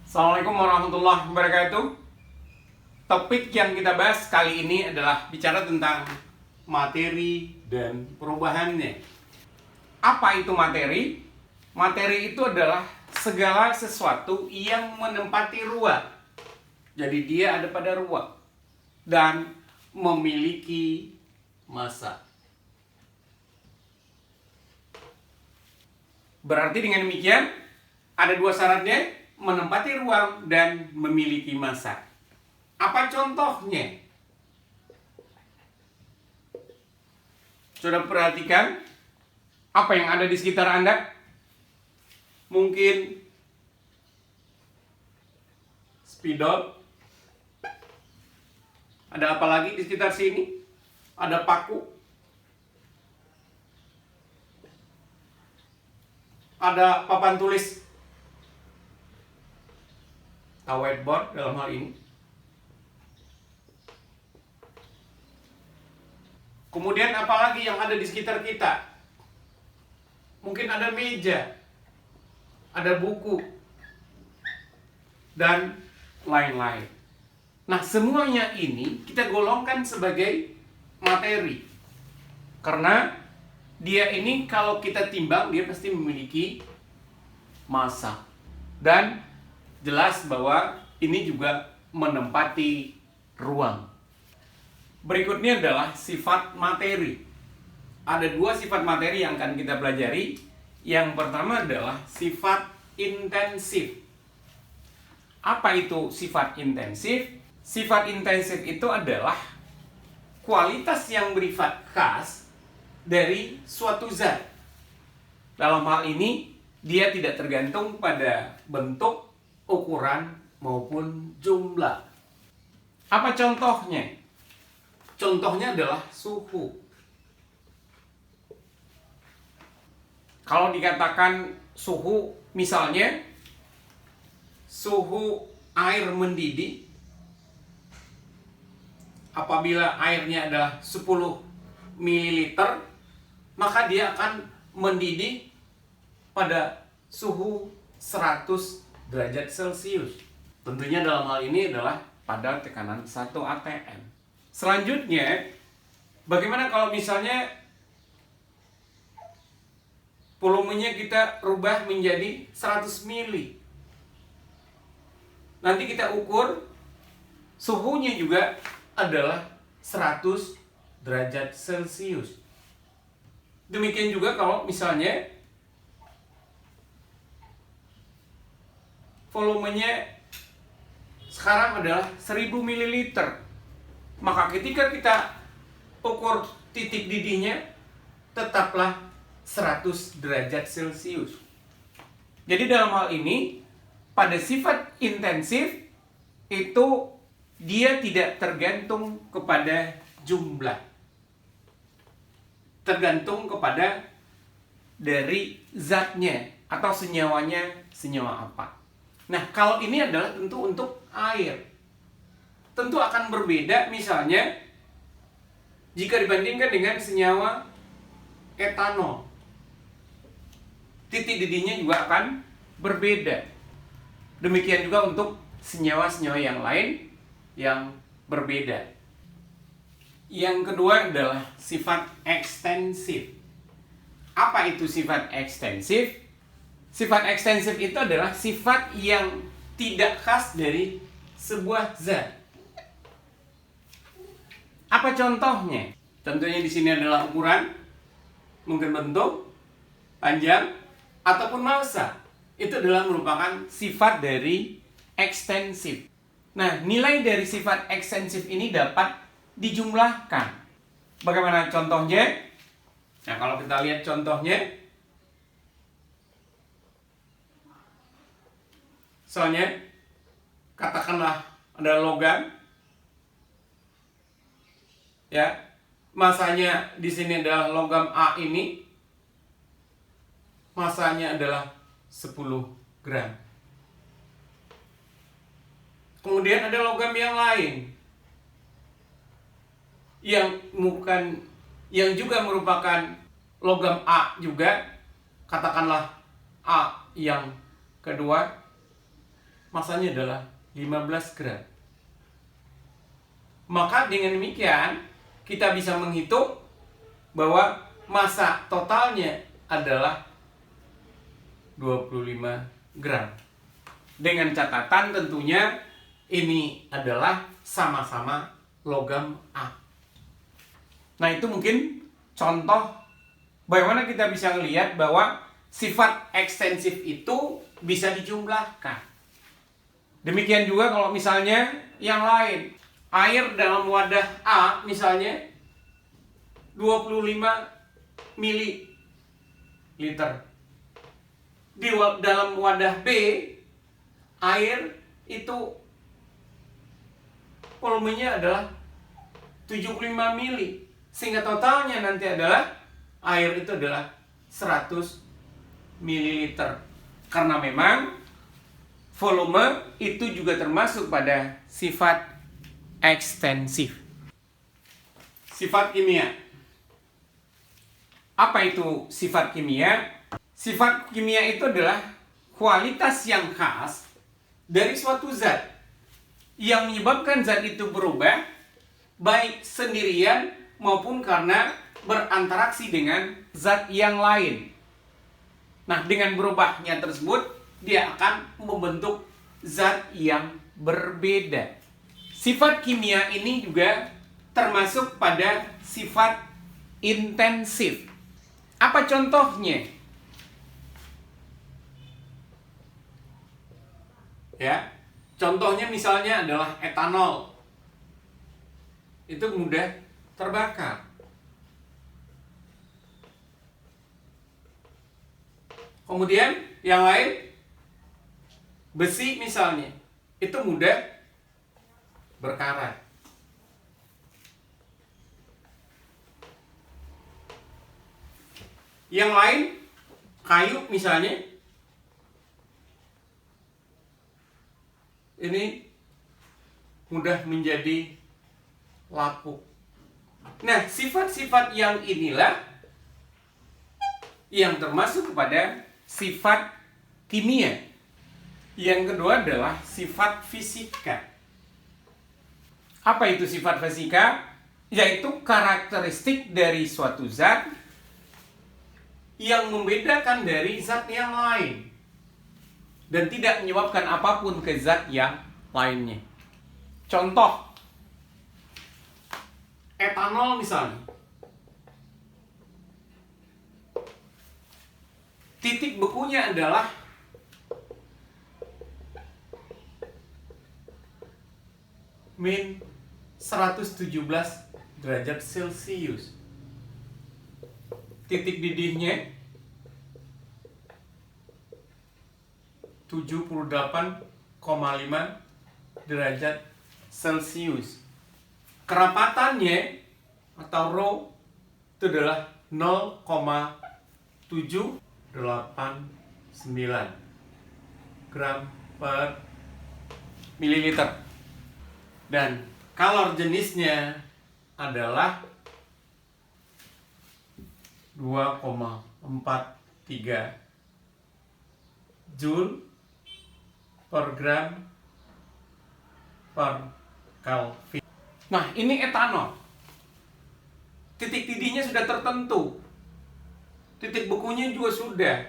Assalamualaikum warahmatullahi wabarakatuh. Topik yang kita bahas kali ini adalah bicara tentang materi dan perubahannya. Apa itu materi? Materi itu adalah segala sesuatu yang menempati ruang. Jadi dia ada pada ruang dan memiliki massa. Berarti dengan demikian ada dua syaratnya, menempati ruang dan memiliki massa. Apa contohnya? Sudah perhatikan apa yang ada di sekitar Anda? Mungkin spidol. Ada apa lagi di sekitar sini? Ada paku. Ada papan tulis. Whiteboard dalam hal ini. Kemudian apalagi yang ada di sekitar kita? Mungkin ada meja, ada buku, dan lain-lain. Nah, semuanya ini kita golongkan sebagai materi. Karena dia ini kalau kita timbang, dia pasti memiliki massa. Dan jelas bahwa ini juga menempati ruang. Berikutnya adalah sifat materi. Ada dua sifat materi yang akan kita pelajari. Yang pertama adalah sifat intensif. Apa itu sifat intensif? Sifat intensif itu adalah kualitas yang bersifat khas dari suatu zat. Dalam hal ini, dia tidak tergantung pada bentuk, ukuran maupun jumlah. Apa contohnya? Contohnya adalah suhu. Kalau dikatakan suhu, misalnya suhu air mendidih, apabila airnya adalah 10 ml, maka dia akan mendidih pada suhu 100 derajat Celcius. Tentunya dalam hal ini adalah pada tekanan 1 atm. Selanjutnya, bagaimana kalau misalnya volumenya kita rubah menjadi 100 mili? Nanti kita ukur suhunya juga adalah 100 derajat Celcius. Demikian juga kalau misalnya volumenya sekarang adalah 1000 ml. Maka ketika kita ukur titik didihnya, tetaplah 100 derajat Celcius. Jadi dalam hal ini, pada sifat intensif, itu dia tidak tergantung kepada jumlah. Tergantung kepada dari zatnya atau senyawanya, senyawa apa. Nah, kalau ini adalah tentu untuk air. Tentu akan berbeda misalnya jika dibandingkan dengan senyawa etanol. Titik didihnya juga akan berbeda. Demikian juga untuk senyawa-senyawa yang lain yang berbeda. Yang kedua adalah sifat ekstensif. Apa itu sifat ekstensif? Sifat ekstensif itu adalah sifat yang tidak khas dari sebuah zat. Apa contohnya? Contohnya di sini adalah ukuran, mungkin bentuk, panjang, ataupun massa. Itu adalah merupakan sifat dari ekstensif. Nah, nilai dari sifat ekstensif ini dapat dijumlahkan. Bagaimana contohnya? Nah, kalau kita lihat contohnya, soalnya katakanlah ada logam, ya, masanya di sini adalah logam A ini, masanya adalah 10 gram. Kemudian ada logam yang lain yang juga merupakan logam A juga, katakanlah A yang kedua, masanya adalah 15 gram. Maka dengan demikian, kita bisa menghitung bahwa massa totalnya adalah 25 gram. Dengan catatan tentunya ini adalah sama-sama logam A. Nah, itu mungkin contoh bagaimana kita bisa melihat bahwa sifat ekstensif itu bisa dijumlahkan. Demikian juga kalau misalnya yang lain. Air dalam wadah A misalnya 25 mililiter. Di dalam wadah B air itu volumenya adalah 75 mili. Sehingga totalnya nanti adalah air itu adalah 100 mililiter. Karena memang volume itu juga termasuk pada sifat ekstensif. Sifat kimia. Apa itu sifat kimia? Sifat kimia itu adalah kualitas yang khas dari suatu zat yang menyebabkan zat itu berubah baik sendirian maupun karena berinteraksi dengan zat yang lain. Nah, dengan berubahnya tersebut dia akan membentuk zat yang berbeda. Sifat kimia ini juga termasuk pada sifat intensif. Apa contohnya? Ya, contohnya misalnya adalah etanol. Itu mudah terbakar. Kemudian yang lain, besi misalnya, itu mudah berkarat. Yang lain, kayu misalnya, ini mudah menjadi lapuk. Nah, sifat-sifat yang inilah yang termasuk kepada sifat kimia. Yang kedua adalah sifat fisika. Apa itu sifat fisika? Yaitu karakteristik dari suatu zat yang membedakan dari zat yang lain dan tidak menyebabkan apapun ke zat yang lainnya. Contoh, etanol misalnya. Titik bekunya adalah min 117 derajat Celcius. Titik didihnya 78,5 derajat Celcius. Kerapatannya atau rho itu adalah 0,789 gram per mililiter. Dan kalor jenisnya adalah 2,43 Joule per gram per Kelvin. Nah, ini etanol. Titik didihnya sudah tertentu. Titik bekunya juga sudah.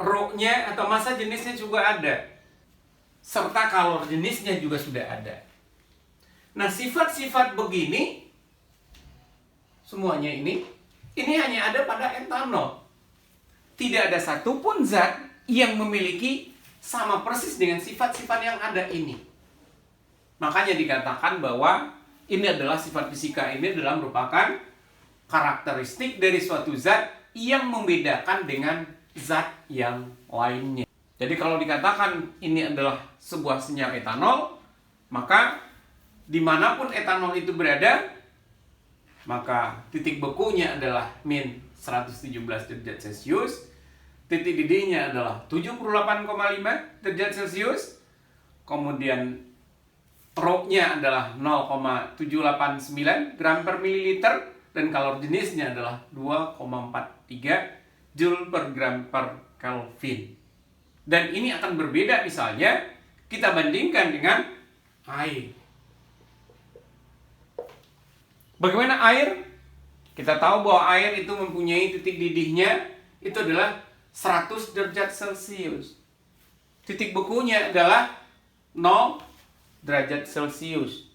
Rho-nya atau massa jenisnya juga ada. Serta kalor jenisnya juga sudah ada. Nah, sifat-sifat begini semuanya ini hanya ada pada etanol. Tidak ada satupun zat yang memiliki sama persis dengan sifat-sifat yang ada ini. Makanya dikatakan bahwa ini adalah sifat fisika, ini adalah merupakan karakteristik dari suatu zat yang membedakan dengan zat yang lainnya. Jadi kalau dikatakan ini adalah sebuah senyawa etanol, maka dimanapun etanol itu berada, maka titik bekunya adalah min 117 derajat Celcius, titik didihnya adalah 78,5 derajat Celcius, kemudian rho-nya adalah 0,789 gram per mililiter, dan kalor jenisnya adalah 2,43 Joule per gram per Kelvin. Dan ini akan berbeda misalnya kita bandingkan dengan air. Bagaimana air? Kita tahu bahwa air itu mempunyai titik didihnya itu adalah 100 derajat Celcius. Titik bekunya adalah 0 derajat Celcius.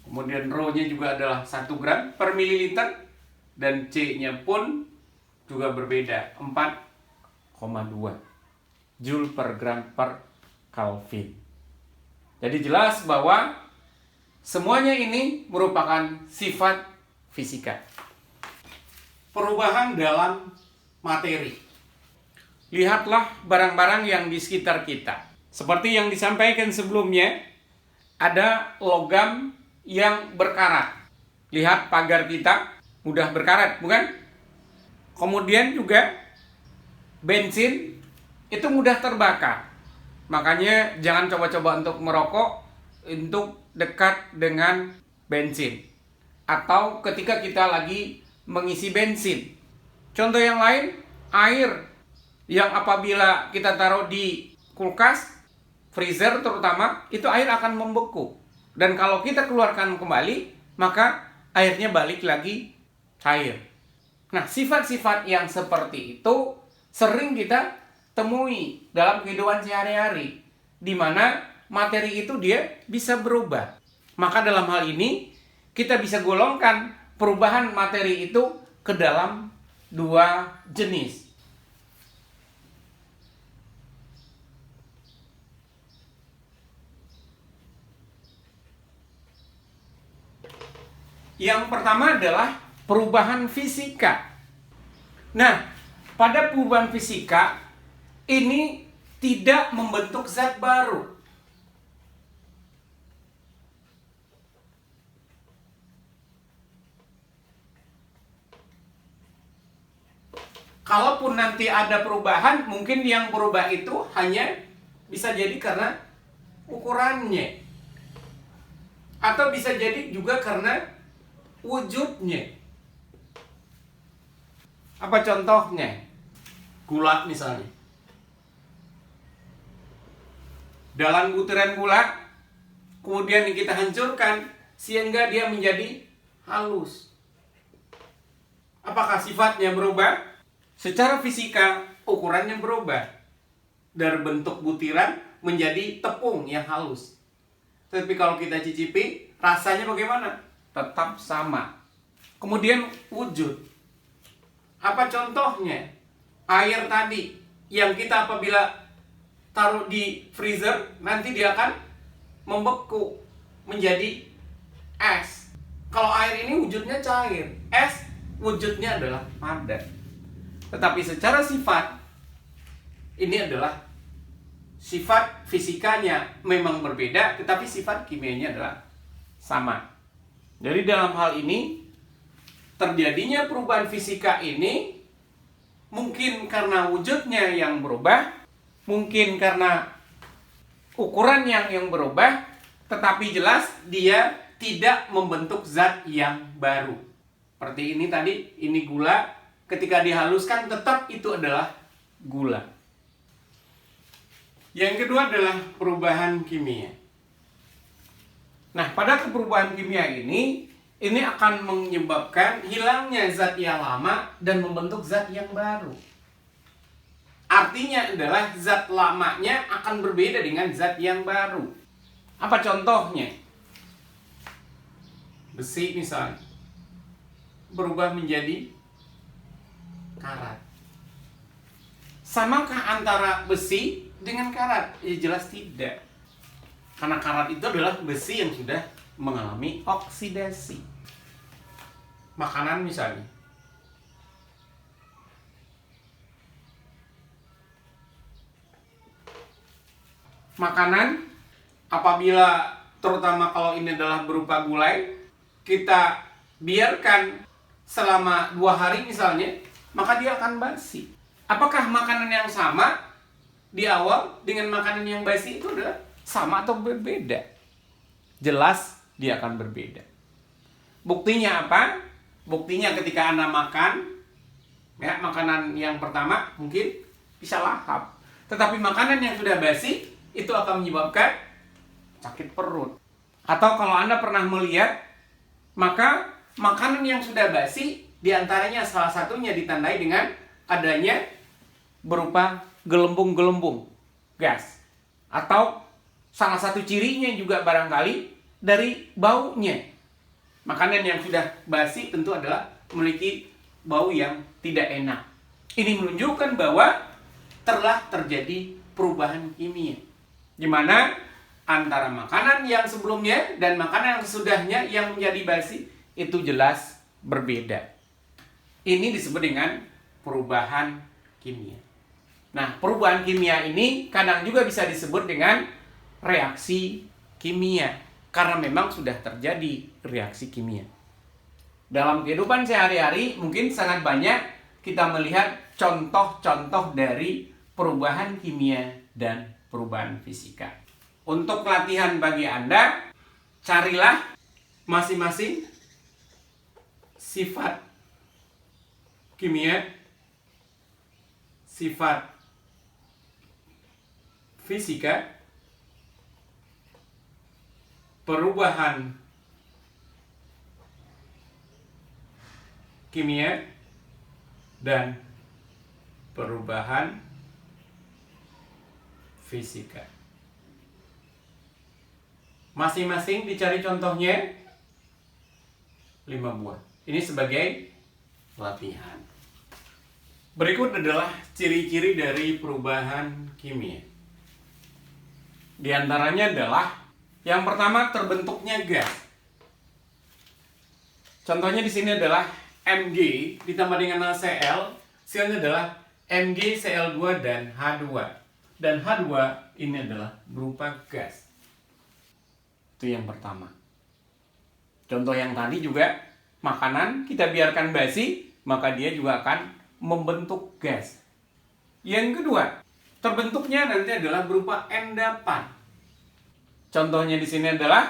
Kemudian rho-nya juga adalah 1 gram per mililiter. Dan C-nya pun juga berbeda, 4,2 Joule per gram per Kelvin. Jadi jelas bahwa semuanya ini merupakan sifat fisika. Perubahan dalam materi. Lihatlah barang-barang yang di sekitar kita. Seperti yang disampaikan sebelumnya, ada logam yang berkarat. Lihat pagar kita, mudah berkarat, bukan? Kemudian juga bensin itu mudah terbakar. Makanya jangan coba-coba untuk merokok untuk dekat dengan bensin. Atau ketika kita lagi mengisi bensin. Contoh yang lain, air yang apabila kita taruh di kulkas, freezer terutama, itu air akan membeku. Dan kalau kita keluarkan kembali, maka airnya balik lagi cair. Nah, sifat-sifat yang seperti itu sering kita temui dalam kehidupan sehari-hari, di mana materi itu dia bisa berubah. Maka dalam hal ini, kita bisa golongkan perubahan materi itu ke dalam 2 jenis. Yang pertama adalah perubahan fisika. Nah, pada perubahan fisika ini tidak membentuk zat baru. Kalaupun nanti ada perubahan, mungkin yang berubah itu hanya bisa jadi karena ukurannya. Atau bisa jadi juga karena wujudnya. Apa contohnya? Gula misalnya. Dalam butiran gula, kemudian kita hancurkan sehingga dia menjadi halus. Apakah sifatnya berubah? Secara fisika, ukurannya berubah. Dari bentuk butiran menjadi tepung yang halus. Tapi kalau kita cicipi, rasanya bagaimana? Tetap sama. Kemudian wujud. Apa contohnya? Air tadi yang kita apabila taruh di freezer, nanti dia akan membeku menjadi es. Kalau air ini wujudnya cair, es wujudnya adalah padat. Tetapi secara sifat, ini adalah sifat fisikanya memang berbeda, tetapi sifat kimianya adalah sama. Jadi dalam hal ini, terjadinya perubahan fisika ini mungkin karena wujudnya yang berubah, mungkin karena ukuran yang berubah, tetapi jelas dia tidak membentuk zat yang baru. Seperti ini tadi, ini gula, ketika dihaluskan tetap itu adalah gula. Yang kedua adalah perubahan kimia. Nah, pada perubahan kimia ini akan menyebabkan hilangnya zat yang lama dan membentuk zat yang baru. Artinya adalah zat lamanya akan berbeda dengan zat yang baru. Apa contohnya? Besi misalnya berubah menjadi karat. Samakah antara besi dengan karat? Ya jelas tidak. Karena karat itu adalah besi yang sudah mengalami oksidasi. Makanan misalnya. Makanan apabila terutama kalau ini adalah berupa gulai, kita biarkan selama 2 hari misalnya, maka dia akan basi. Apakah makanan yang sama di awal dengan makanan yang basi itu adalah sama atau berbeda? Jelas dia akan berbeda. Buktinya apa? Buktinya ketika Anda makan, ya, makanan yang pertama mungkin bisa lahap. Tetapi makanan yang sudah basi itu akan menyebabkan sakit perut. Atau kalau Anda pernah melihat, maka makanan yang sudah basi diantaranya salah satunya ditandai dengan adanya berupa gelembung-gelembung gas. Atau salah satu cirinya juga barangkali dari baunya. Makanan yang sudah basi tentu adalah memiliki bau yang tidak enak. Ini menunjukkan bahwa telah terjadi perubahan kimia, di mana antara makanan yang sebelumnya dan makanan yang sesudahnya yang menjadi basi itu jelas berbeda. Ini disebut dengan perubahan kimia. Nah, perubahan kimia ini kadang juga bisa disebut dengan reaksi kimia, karena memang sudah terjadi reaksi kimia. Dalam kehidupan sehari-hari mungkin sangat banyak kita melihat contoh-contoh dari perubahan kimia dan perubahan fisika. Untuk latihan bagi Anda, carilah masing-masing sifat kimia, sifat fisika, perubahan kimia, dan perubahan fisika. Masing-masing dicari contohnya 5 buah. Ini sebagai latihan. Berikut adalah ciri-ciri dari perubahan kimia. Di antaranya adalah yang pertama, terbentuknya gas. Contohnya di sini adalah Mg ditambah dengan HCl, hasilnya adalah MgCl2 dan H2. Dan H2 ini adalah berupa gas. Itu yang pertama. Contoh yang tadi juga, makanan kita biarkan basi, maka dia juga akan membentuk gas. Yang kedua, terbentuknya nanti adalah berupa endapan. Contohnya di sini adalah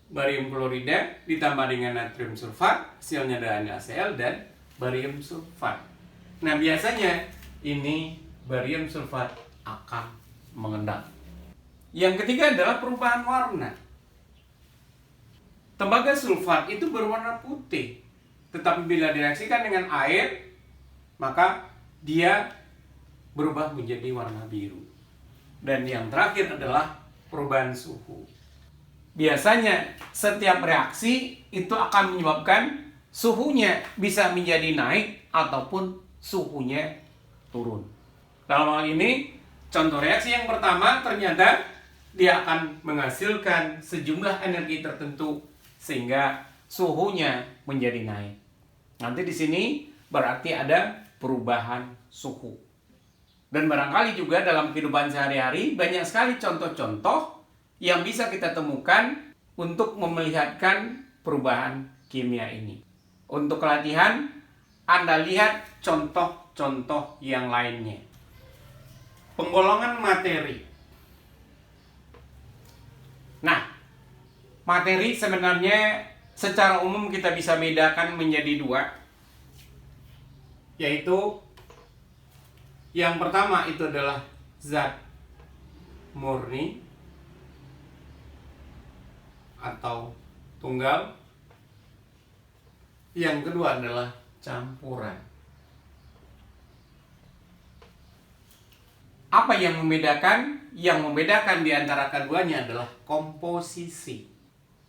barium klorida ditambah dengan natrium sulfat, hasilnya adalah NaCl dan barium sulfat. Nah, biasanya ini barium sulfat akan mengendap. Yang ketiga adalah perubahan warna. Tembaga sulfat itu berwarna putih, tetapi bila direaksikan dengan air, maka dia berubah menjadi warna biru. Dan yang terakhir adalah perubahan suhu. Biasanya setiap reaksi itu akan menyebabkan suhunya bisa menjadi naik ataupun suhunya turun. Dalam hal ini, contoh reaksi yang pertama ternyata dia akan menghasilkan sejumlah energi tertentu sehingga suhunya menjadi naik. Nanti di sini berarti ada perubahan suhu. Dan barangkali juga dalam kehidupan sehari-hari banyak sekali contoh-contoh yang bisa kita temukan untuk memelihatkan perubahan kimia ini. Untuk latihan, Anda lihat contoh-contoh yang lainnya. Penggolongan materi. Nah, materi sebenarnya secara umum kita bisa bedakan menjadi dua. Yaitu yang pertama itu adalah zat murni atau tunggal. Yang kedua adalah campuran. Apa yang membedakan? Yang membedakan di antara keduanya adalah komposisi.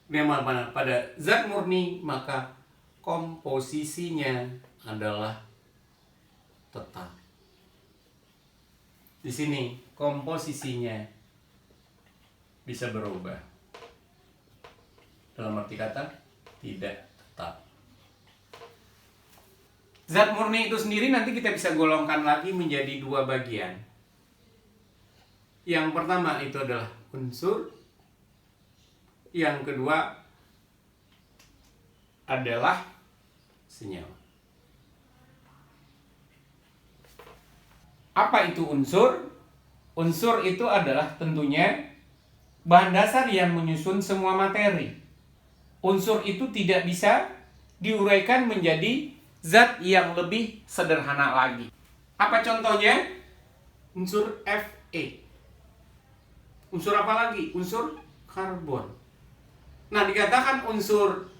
Memang pada zat murni maka komposisinya adalah tetap. Di sini komposisinya bisa berubah. Dalam arti kata tidak tetap. Zat murni itu sendiri nanti kita bisa golongkan lagi menjadi dua bagian. Yang pertama itu adalah unsur. Yang kedua adalah senyawa. Apa itu unsur? Unsur itu adalah tentunya bahan dasar yang menyusun semua materi. Unsur itu tidak bisa diuraikan menjadi zat yang lebih sederhana lagi. Apa contohnya? Unsur Fe. Unsur apa lagi? Unsur karbon. Nah, dikatakan unsur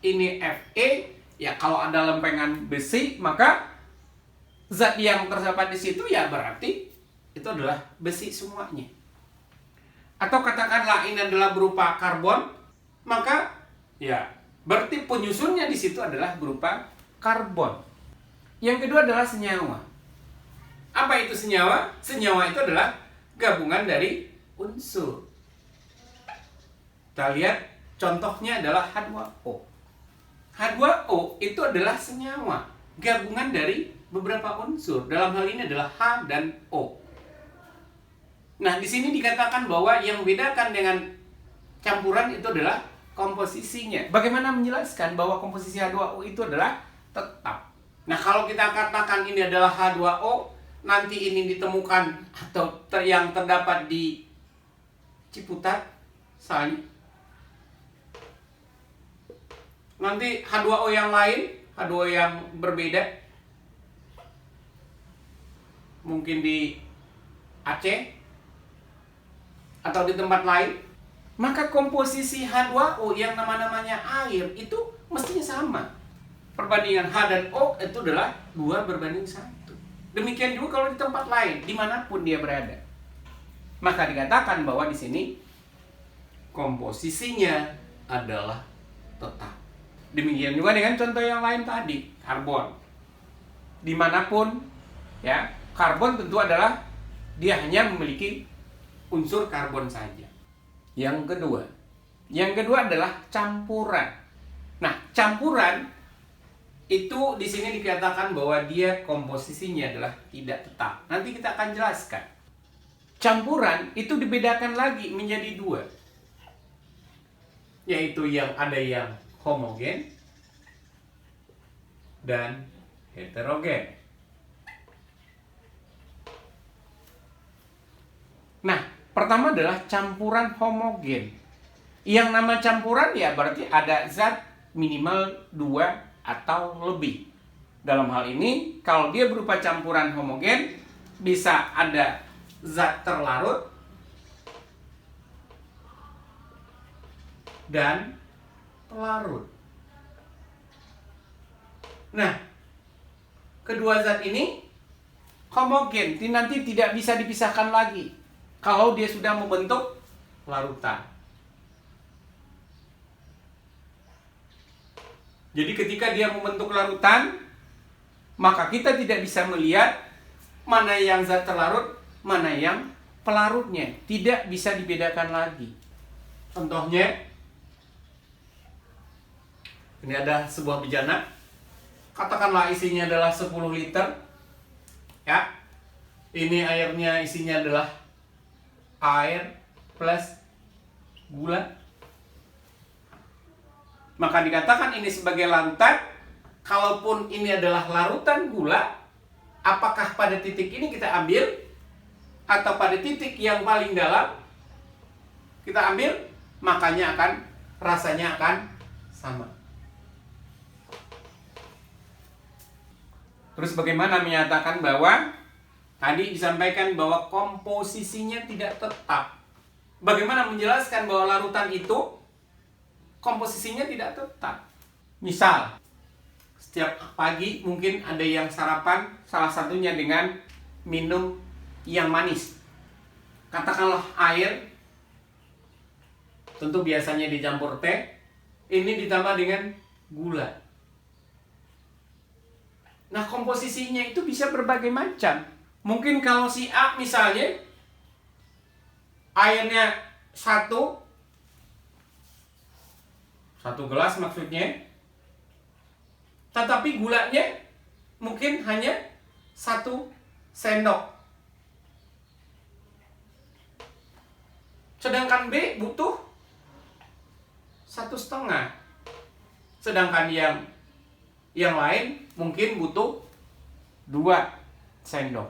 ini Fe, ya kalau ada lempengan besi, maka zat yang terdapat di situ ya berarti itu adalah besi semuanya. Atau katakanlah ini adalah berupa karbon, maka ya berarti penyusunnya di situ adalah berupa karbon. Yang kedua adalah senyawa. Apa itu senyawa? Senyawa itu adalah gabungan dari unsur. Kita lihat contohnya adalah H2O. H2O itu adalah senyawa, gabungan dari beberapa unsur. Dalam hal ini adalah H dan O. Nah, di sini dikatakan bahwa yang membedakan dengan campuran itu adalah komposisinya. Bagaimana menjelaskan bahwa komposisi H2O itu adalah tetap? Nah, kalau kita katakan ini adalah H2O, nanti ini ditemukan atau yang terdapat di Ciputat, misalnya. Nanti H2O yang lain, H2O yang berbeda, mungkin di Aceh atau di tempat lain, maka komposisi H2O yang namanya air itu mestinya sama. Perbandingan H dan O itu adalah 2:1. Demikian juga kalau di tempat lain, dimanapun dia berada. Maka dikatakan bahwa di sini komposisinya adalah tetap. Demikian juga dengan contoh yang lain tadi, karbon. Dimanapun, ya, karbon tentu adalah dia hanya memiliki unsur karbon saja. Yang kedua adalah campuran. Nah, campuran itu di sini dikatakan bahwa dia komposisinya adalah tidak tetap. Nanti kita akan jelaskan. Campuran itu dibedakan lagi menjadi 2. Yaitu yang ada yang homogen dan heterogen. Nah, pertama adalah campuran homogen. Yang nama campuran ya berarti ada zat minimal 2 atau lebih. Dalam hal ini, kalau dia berupa campuran homogen, bisa ada zat terlarut dan pelarut. Nah, kedua zat ini homogen, nanti tidak bisa dipisahkan lagi kalau dia sudah membentuk larutan. Jadi ketika dia membentuk larutan, maka kita tidak bisa melihat mana yang zat terlarut, mana yang pelarutnya. Tidak bisa dibedakan lagi. Contohnya, ini ada sebuah bejana. Katakanlah isinya adalah 10 liter. Ya. Ini airnya isinya adalah air plus gula. Maka dikatakan ini sebagai larutan. Kalaupun ini adalah larutan gula, apakah pada titik ini kita ambil atau pada titik yang paling dalam kita ambil, makanya rasanya akan sama. Terus bagaimana menyatakan bahwa tadi disampaikan bahwa komposisinya tidak tetap. Bagaimana menjelaskan bahwa larutan itu komposisinya tidak tetap? Misal, setiap pagi mungkin ada yang sarapan, salah satunya dengan minum yang manis. Katakanlah air, tentu biasanya dicampur teh, ini ditambah dengan gula. Nah, komposisinya itu bisa berbagai macam. Mungkin kalau si A misalnya airnya satu gelas maksudnya, tetapi gulanya mungkin hanya 1 sendok. Sedangkan B butuh 1,5. Sedangkan yang lain mungkin butuh 2 sendok.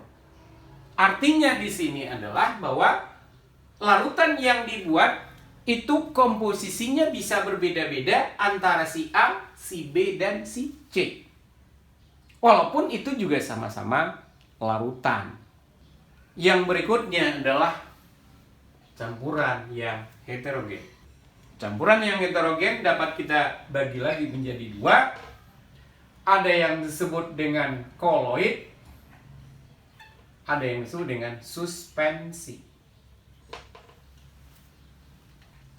Artinya di sini adalah bahwa larutan yang dibuat itu komposisinya bisa berbeda-beda antara si A, si B, dan si C. Walaupun itu juga sama-sama larutan. Yang berikutnya adalah campuran yang heterogen. Campuran yang heterogen dapat kita bagi lagi menjadi dua. Ada yang disebut dengan koloid, ada yang disebut dengan suspensi.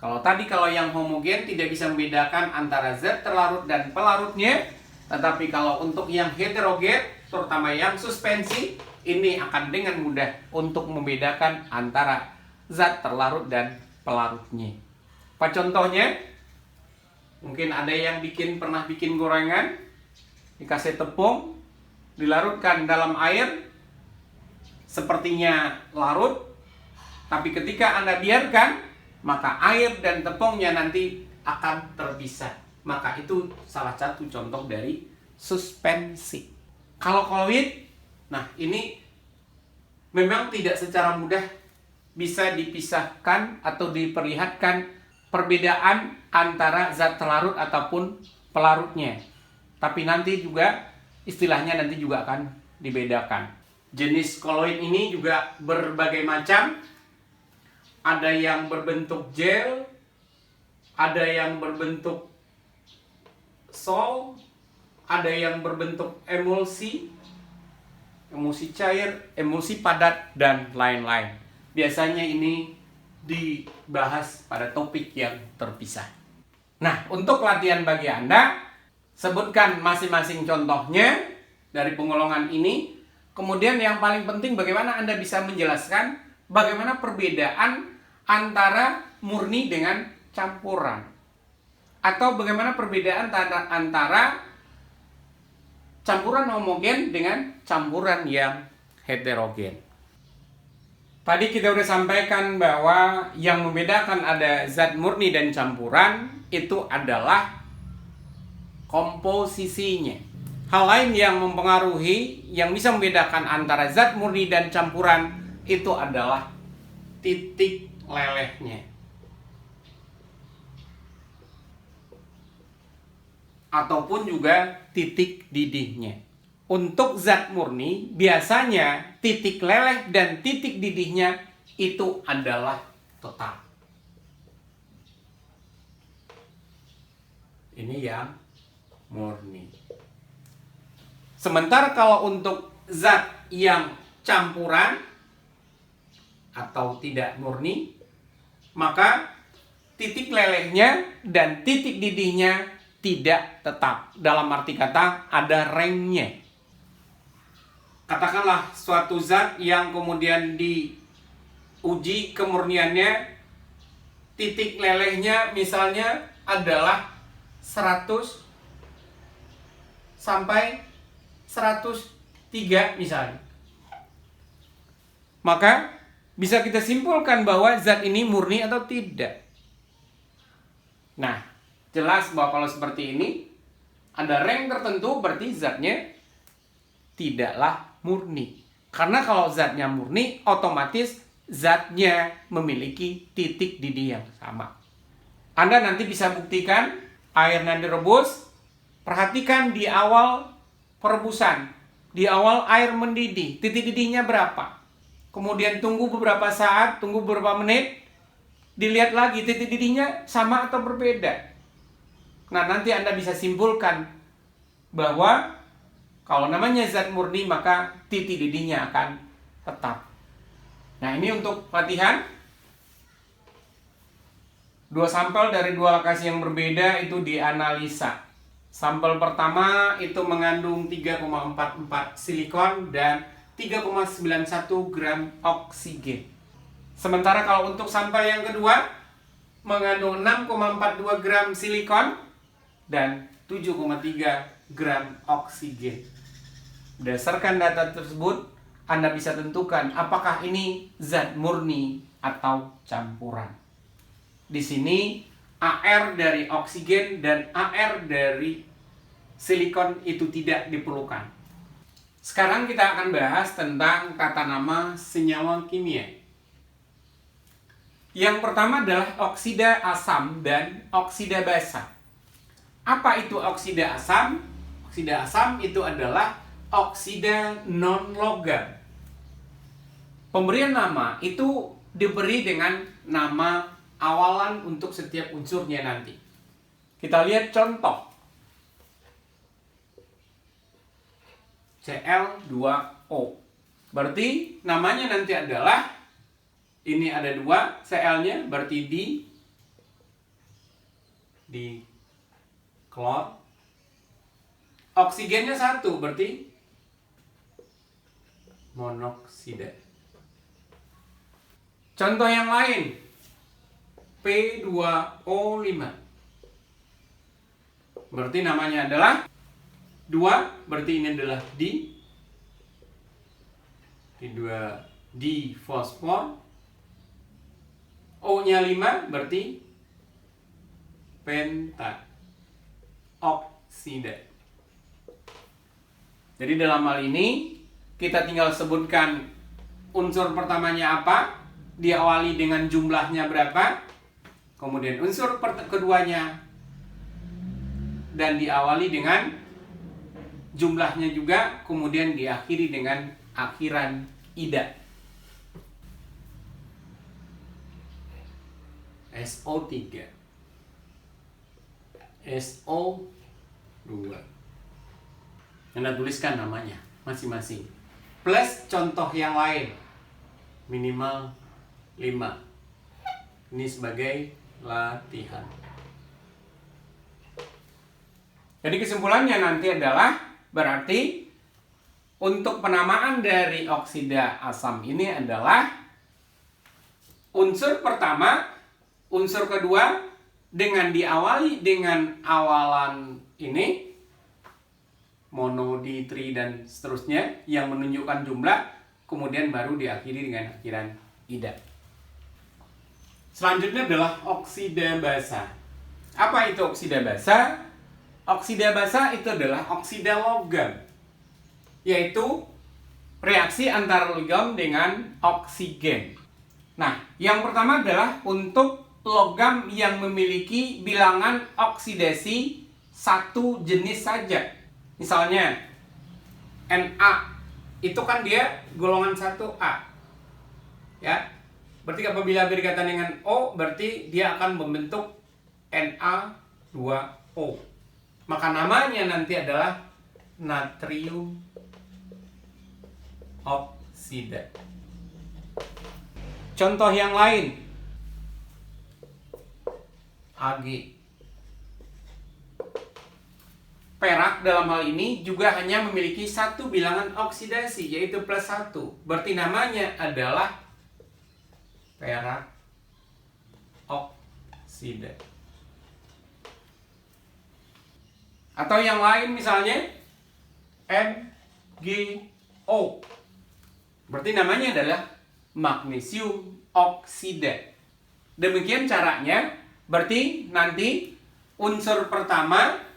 Kalau yang homogen tidak bisa membedakan antara zat terlarut dan pelarutnya, tetapi kalau untuk yang heterogen, terutama yang suspensi, ini akan dengan mudah untuk membedakan antara zat terlarut dan pelarutnya. Apa contohnya? Mungkin ada yang pernah bikin gorengan, dikasih tepung, dilarutkan dalam air, sepertinya larut, tapi ketika Anda biarkan, maka air dan tepungnya nanti akan terpisah. Maka itu salah satu contoh dari suspensi. Kalau koloid, nah ini memang tidak secara mudah bisa dipisahkan atau diperlihatkan perbedaan antara zat terlarut ataupun pelarutnya. Tapi nanti juga istilahnya nanti juga akan dibedakan. Jenis koloid ini juga berbagai macam. Ada yang berbentuk gel, ada yang berbentuk sol, ada yang berbentuk emulsi cair, emulsi padat, dan lain-lain. Biasanya ini dibahas pada topik yang terpisah. Nah, untuk latihan bagi Anda, sebutkan masing-masing contohnya dari penggolongan ini. Kemudian yang paling penting bagaimana Anda bisa menjelaskan bagaimana perbedaan antara murni dengan campuran. Atau bagaimana perbedaan antara campuran homogen dengan campuran yang heterogen. Tadi kita udah sampaikan bahwa yang membedakan ada zat murni dan campuran itu adalah komposisinya. Hal lain yang mempengaruhi, yang bisa membedakan antara zat murni dan campuran itu adalah titik lelehnya. Ataupun juga titik didihnya. Untuk zat murni, biasanya titik leleh dan titik didihnya itu adalah tetap. Ini yang murni. Sementara kalau untuk zat yang campuran atau tidak murni, maka titik lelehnya dan titik didihnya tidak tetap. Dalam arti kata, ada rengnya. Katakanlah suatu zat yang kemudian diuji kemurniannya, titik lelehnya misalnya adalah 100 sampai 103 misalnya. Maka bisa kita simpulkan bahwa zat ini murni atau tidak. Nah, jelas bahwa kalau seperti ini ada rank tertentu berarti zatnya tidaklah murni. Karena kalau zatnya murni, otomatis zatnya memiliki titik didih yang sama. Anda nanti bisa buktikan air yang direbus. Perhatikan di awal perebusan, di awal air mendidih, titik didihnya berapa. Kemudian tunggu beberapa saat, tunggu beberapa menit, dilihat lagi titik didihnya sama atau berbeda. Nah, nanti Anda bisa simpulkan bahwa kalau namanya zat murni, maka titik didihnya akan tetap. Nah, ini untuk latihan. 2 sampel dari 2 lokasi yang berbeda itu dianalisa. Sampel pertama itu mengandung 3,44 silikon dan 3,91 gram oksigen. Sementara kalau untuk sampel yang kedua mengandung 6,42 gram silikon dan 7,3 gram oksigen. Berdasarkan data tersebut, Anda bisa tentukan apakah ini zat murni atau campuran. Di sini AR dari oksigen dan AR dari silikon itu tidak diperlukan. Sekarang kita akan bahas tentang tata nama senyawa kimia. Yang pertama adalah oksida asam dan oksida basa. Apa itu oksida asam? Oksida asam itu adalah oksida non-logam. Pemberian nama itu diberi dengan nama awalan untuk setiap unsurnya nanti. Kita lihat contoh. Cl2O. Berarti namanya nanti adalah, ini ada 2 Cl-nya, berarti di klor. Oksigennya 1, berarti monoksida. Contoh yang lain, P2O5. Berarti namanya adalah 2, berarti ini adalah di fosfor. O-nya 5, berarti pentaoksida. Jadi dalam hal ini kita tinggal sebutkan unsur pertamanya apa, diawali dengan jumlahnya berapa, kemudian unsur keduanya, dan diawali dengan jumlahnya juga, kemudian diakhiri dengan akhiran ida. SO3, SO2. Anda tuliskan namanya masing-masing. Plus contoh yang lain, minimal 5. Ini sebagai latihan. Jadi kesimpulannya nanti adalah, berarti untuk penamaan dari oksida asam ini adalah unsur pertama, unsur kedua dengan diawali dengan awalan ini, mono, di, tri, dan seterusnya yang menunjukkan jumlah, kemudian baru diakhiri dengan akhiran ida. Selanjutnya adalah oksida basa. Apa itu oksida basa? Oksida basa itu adalah oksida logam, yaitu reaksi antara logam dengan oksigen. Nah, yang pertama adalah untuk logam yang memiliki bilangan oksidasi satu jenis saja. Misalnya Na, itu kan dia golongan 1A. Ya. Berarti apabila berkaitan dengan O, berarti dia akan membentuk Na2O. Maka namanya nanti adalah natrium oksida. Contoh yang lain, Ag. Perak dalam hal ini juga hanya memiliki satu bilangan oksidasi, yaitu +1. Berarti namanya adalah perak oksida. Atau yang lain misalnya MgO. Berarti namanya adalah magnesium oksida. Demikian caranya, berarti nanti unsur pertama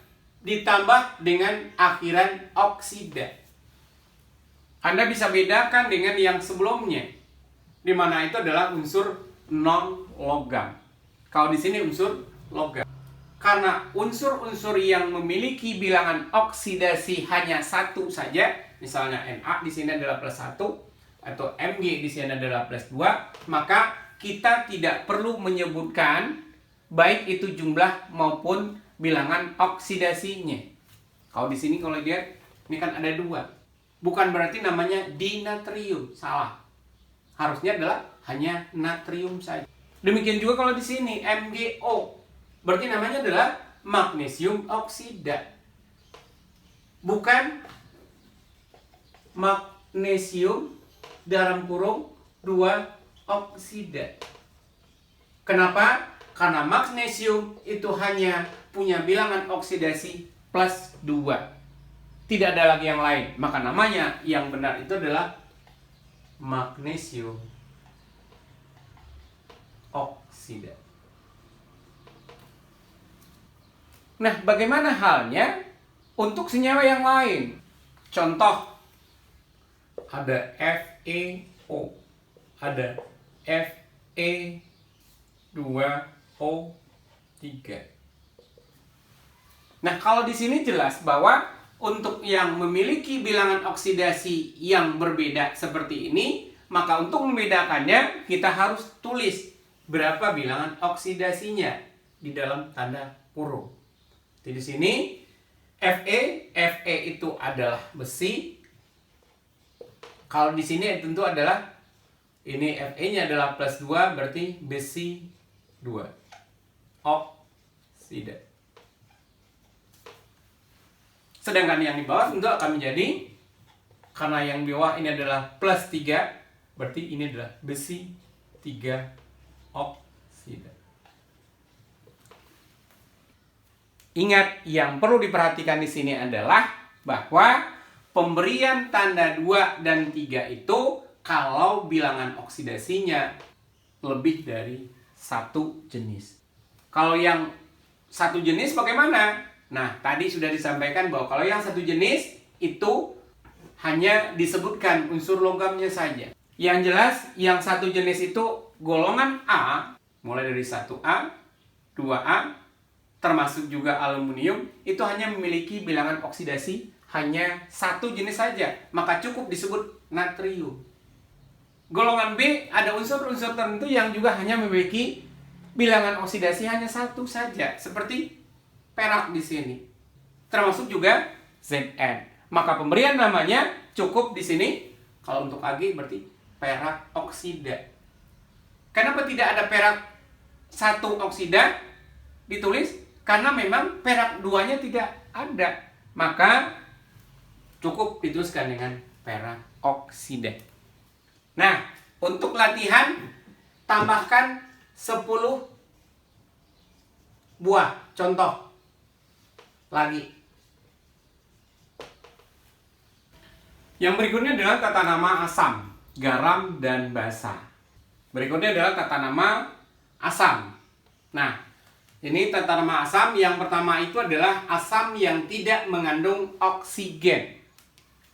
ditambah dengan akhiran oksida. Anda bisa bedakan dengan yang sebelumnya, di mana itu adalah unsur non-logam. Kalau di sini unsur logam. Karena unsur-unsur yang memiliki bilangan oksidasi hanya satu saja, misalnya Na di sini adalah +1 atau Mg di sini adalah +2, maka kita tidak perlu menyebutkan baik itu jumlah maupun bilangan oksidasinya. Kalau di sini kalau lihat ini kan ada 2. Bukan berarti namanya dinatrium, salah. Harusnya adalah hanya natrium saja. Demikian juga kalau di sini MgO. Berarti namanya adalah magnesium oksida. Bukan magnesium dalam kurung 2 oksida. Kenapa? Karena magnesium itu hanya punya bilangan oksidasi +2. Tidak ada lagi yang lain. Maka namanya yang benar itu adalah magnesium oksida. Nah, bagaimana halnya untuk senyawa yang lain? Contoh, ada FeO, ada Fe2O3. Nah, kalau di sini jelas bahwa untuk yang memiliki bilangan oksidasi yang berbeda seperti ini, maka untuk membedakannya kita harus tulis berapa bilangan oksidasinya di dalam tanda kurung. Jadi di sini Fe itu adalah besi. Kalau di sini tentu adalah ini Fe-nya adalah plus 2, berarti besi 2. Oksida. Sedangkan yang di bawah tentu akan menjadi, karena yang di bawah ini adalah plus 3, berarti ini adalah besi 3 oksida. Ingat, yang perlu diperhatikan di sini adalah bahwa pemberian tanda 2 dan 3 itu kalau bilangan oksidasinya lebih dari satu jenis. Kalau yang satu jenis bagaimana? Nah, tadi sudah disampaikan bahwa kalau yang satu jenis itu hanya disebutkan unsur logamnya saja. Yang jelas, yang satu jenis itu golongan A, mulai dari 1A, 2A, termasuk juga aluminium, itu hanya memiliki bilangan oksidasi hanya satu jenis saja, maka cukup disebut natrium. Golongan B ada unsur-unsur tertentu yang juga hanya memiliki bilangan oksidasi hanya satu saja, seperti perak di sini. Termasuk juga Zn. Maka pemberian namanya cukup di sini. Kalau untuk Ag berarti perak oksida. Kenapa tidak ada perak satu oksida ditulis? Karena memang perak 2-nya tidak ada. Maka cukup dituliskan dengan perak oksida. Nah, untuk latihan tambahkan 10 buah contoh lagi. Yang berikutnya adalah tata nama asam, garam, dan basa. Berikutnya adalah tata nama asam. Nah, ini tata nama asam. Yang pertama itu adalah asam yang tidak mengandung oksigen.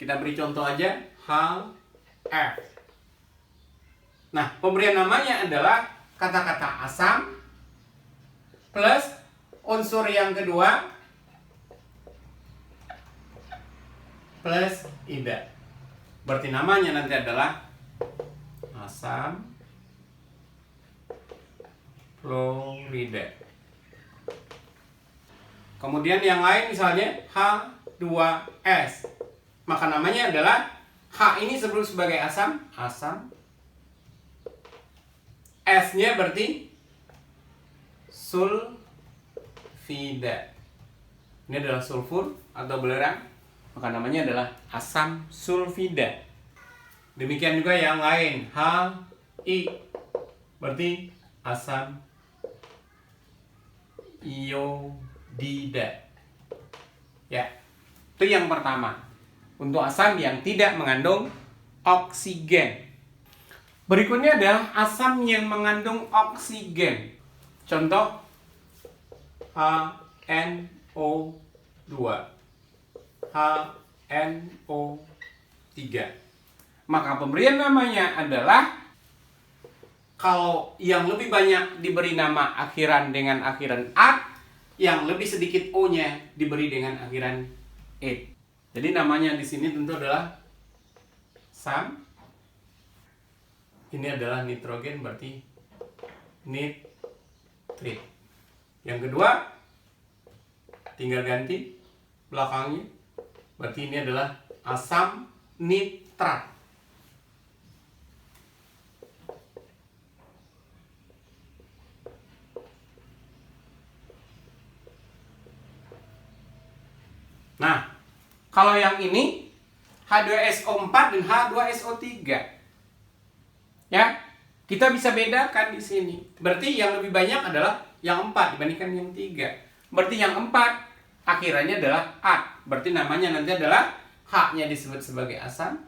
Kita beri contoh aja, HF. Nah, pemberian namanya adalah kata-kata asam plus unsur yang kedua plus ida. Berarti namanya nanti adalah asam klorida. Kemudian yang lain misalnya H2S. Maka namanya adalah H ini sebelum sebagai asam, S-nya berarti sulfida. Ini adalah sulfur atau belerang, maka namanya adalah asam sulfida. Demikian juga yang lain, HI berarti asam iodida. Ya, itu yang pertama. Untuk asam yang tidak mengandung oksigen. Berikutnya adalah asam yang mengandung oksigen. Contoh HNO2, HNO3. Maka pemberian namanya adalah, kalau yang lebih banyak diberi nama akhiran dengan akhiran -at, yang lebih sedikit O-nya diberi dengan akhiran -ed. Jadi namanya di sini tentu adalah SAM. Ini adalah nitrogen, berarti nitrit. Yang kedua, tinggal ganti belakangnya, berarti ini adalah asam nitrat. Nah, kalau yang ini H2SO4 dan H2SO3. Ya, kita bisa bedakan di sini. Berarti yang lebih banyak adalah yang 4 dibandingkan yang 3. Berarti yang 4 akhirannya adalah -at. Berarti namanya nanti adalah H-nya disebut sebagai asam.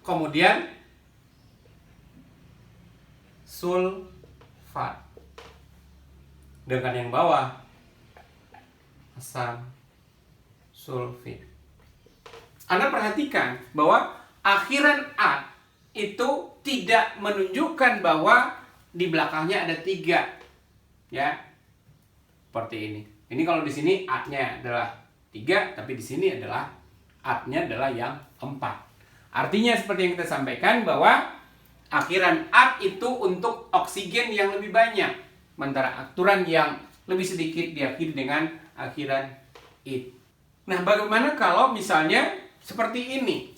Kemudian sulfat. Dengan yang bawah asam sulfit. Anda perhatikan bahwa akhiran -at itu tidak menunjukkan bahwa di belakangnya ada 3. Ya. Seperti ini. Ini kalau di sini -at-nya adalah 3, tapi di sini adalah at-nya adalah yang 4. Artinya seperti yang kita sampaikan bahwa akhiran at itu untuk oksigen yang lebih banyak, sementara aturan yang lebih sedikit diakhiri dengan akhiran it. Nah, bagaimana kalau misalnya seperti ini?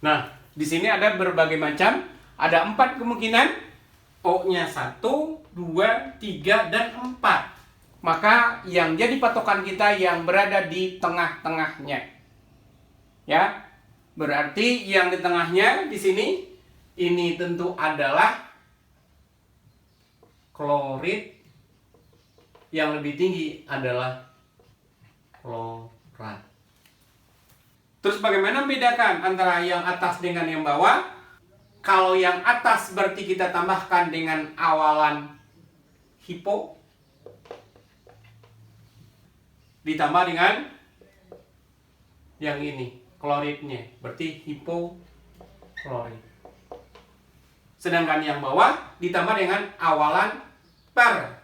Nah, di sini ada berbagai macam, ada 4 kemungkinan, O-nya 1, 2, 3, dan 4. Maka yang jadi patokan kita yang berada di tengah-tengahnya. Ya, berarti yang di tengahnya di sini, ini tentu adalah klorid, yang lebih tinggi adalah klorat. Terus bagaimana membedakan antara yang atas dengan yang bawah? Kalau yang atas berarti kita tambahkan dengan awalan hipo, ditambah dengan yang ini, kloridnya, berarti hipoklorid. Sedangkan yang bawah ditambah dengan awalan per.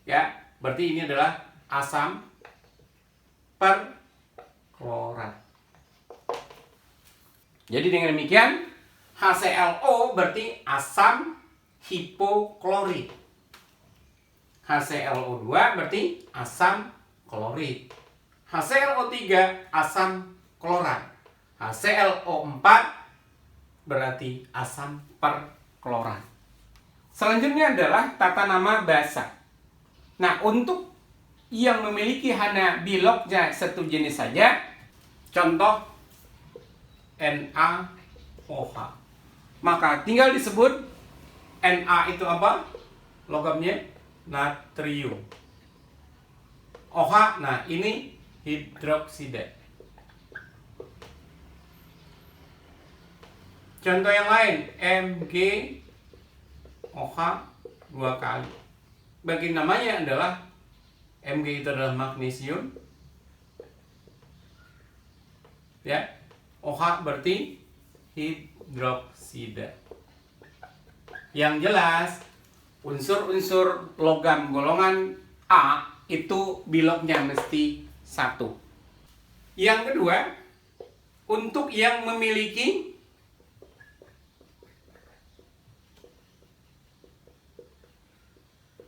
Ya, berarti ini adalah asam perklorat. Jadi dengan demikian HClO berarti asam hipoklorid. HClO2 berarti asam klorid. HClO3 asam klorat. HClO4 berarti asam perklorat. Selanjutnya adalah tata nama basa. Nah, untuk yang memiliki hanya biloknya satu jenis saja, contoh NaOH, maka tinggal disebut Na itu apa? Logamnya natrium. OH, nah ini hidroksida. Contoh yang lain, MgOH 2 kali. Bagi namanya adalah Mg itu adalah magnesium. Ya. OH berarti hidroksida. Yang jelas unsur-unsur logam golongan A itu biloknya mesti 1. Yang kedua, untuk yang memiliki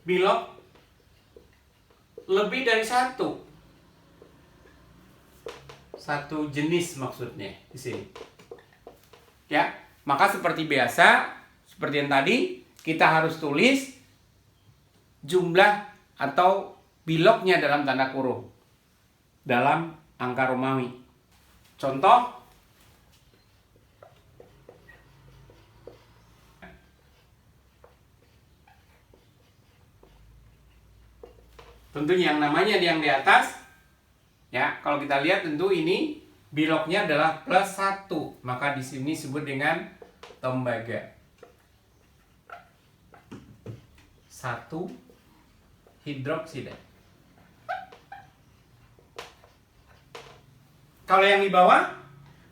bilok lebih dari 1 jenis maksudnya di sini. Ya, maka seperti biasa, seperti yang tadi, kita harus tulis jumlah atau biloknya dalam tanda kurung dalam angka Romawi. Contoh, tentunya yang namanya yang di atas. Ya, kalau kita lihat tentu ini biloknya adalah +1, maka di sini disebut dengan tembaga. 1 hidroksida. Kalau yang di bawah,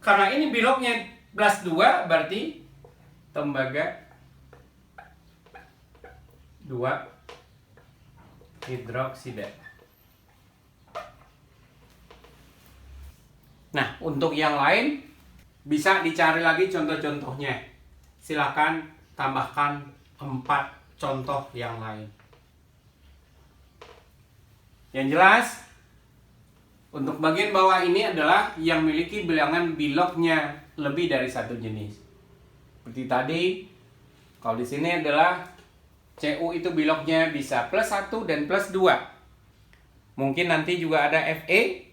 karena ini biloknya +2, berarti tembaga 2 hidroksida. Nah, untuk yang lain bisa dicari lagi contoh-contohnya. Silakan tambahkan 4 contoh yang lain. Yang jelas, untuk bagian bawah ini adalah yang memiliki bilangan biloknya lebih dari 1 jenis. Seperti tadi, kalau di sini adalah Cu itu biloknya bisa +1 dan +2. Mungkin nanti juga ada Fe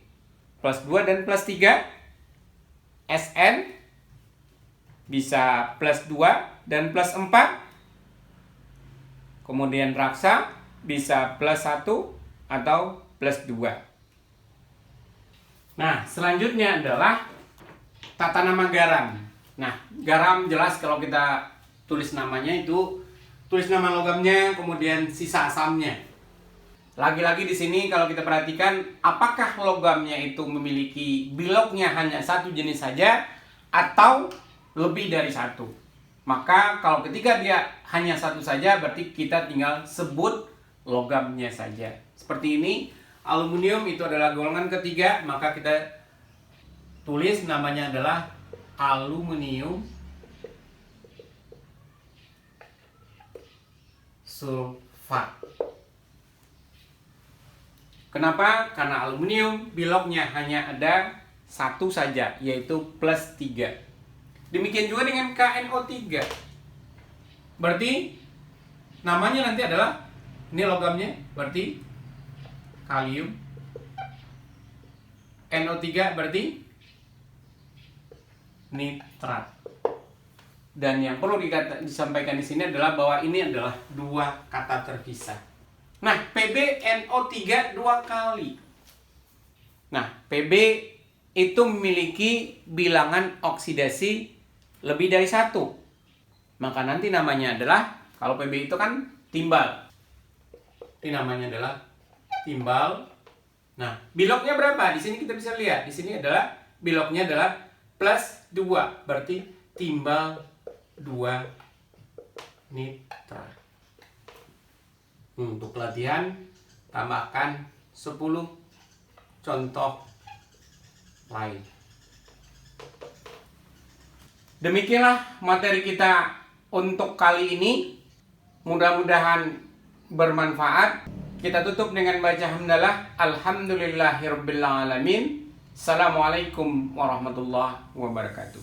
+2 dan +3. Sn bisa +2 dan +4. Kemudian raksa bisa +1 atau +2. Nah, selanjutnya adalah tata nama garam. Nah, garam jelas kalau kita tulis namanya itu tulis nama logamnya, kemudian sisa asamnya. Lagi-lagi di sini kalau kita perhatikan, apakah logamnya itu memiliki biloknya hanya satu jenis saja atau lebih dari satu? Maka kalau ketika dia hanya satu saja, berarti kita tinggal sebut logamnya saja. Seperti ini, aluminium itu adalah golongan ketiga, maka kita tulis namanya adalah aluminium sulfat. Kenapa? Karena aluminium biloknya hanya ada satu saja, yaitu +3. Demikian juga dengan KNO3. Berarti namanya nanti adalah, ini logamnya, berarti kalium. NO3 berarti nitrat. Dan yang perlu disampaikan di sini adalah bahwa ini adalah dua kata terpisah. Nah, PbNO3 dua kali. Nah, Pb itu memiliki bilangan oksidasi lebih dari satu. Maka nanti namanya adalah, kalau Pb itu kan timbal. Ini namanya adalah timbal. Nah, biloknya berapa? Di sini kita bisa lihat. Di sini adalah biloknya adalah +2. Berarti timbal 2 nitrat. Untuk latihan, tambahkan 10 contoh lain. Demikianlah materi kita untuk kali ini. Mudah-mudahan bermanfaat. Kita tutup dengan baca hamdalah. Alhamdulillahirabbil alamin. Assalamualaikum warahmatullahi wabarakatuh.